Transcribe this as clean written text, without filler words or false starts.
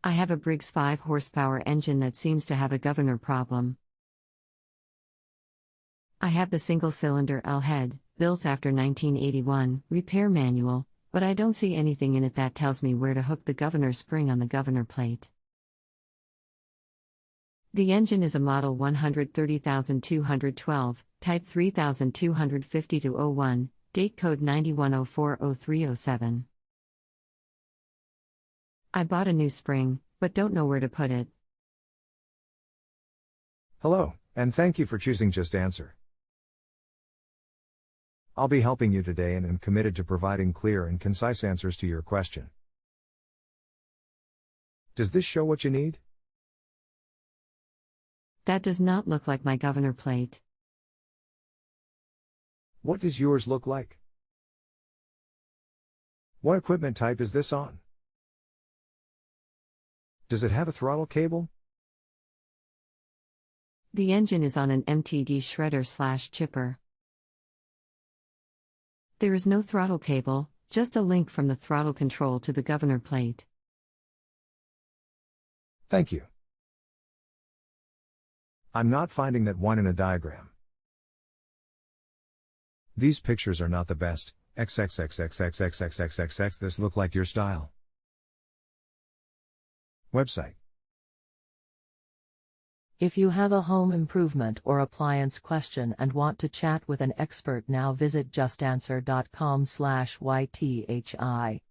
I have a Briggs 5 horsepower engine that seems to have a governor problem. I have the single-cylinder L head, built after 1981, repair manual, but I don't see anything in it that tells me where to hook the governor spring on the governor plate. The engine is a model 130212, type 3250-01, date code 91040307. I bought a new spring, but don't know where to put it. Hello, and thank you for choosing JustAnswer. I'll be helping you today and am committed to providing clear and concise answers to your question. Does this show what you need? That does not look like my governor plate. What does yours look like? What equipment type is this on? Does it have a throttle cable? The engine is on an MTD shredder/chipper. There is no throttle cable, just a link from the throttle control to the governor plate. Thank you. I'm not finding that one in a diagram. These pictures are not the best. XXXXXXXXXX. This look like your style. Website. If you have a home improvement or appliance question and want to chat with an expert now, visit justanswer.com/YTHI.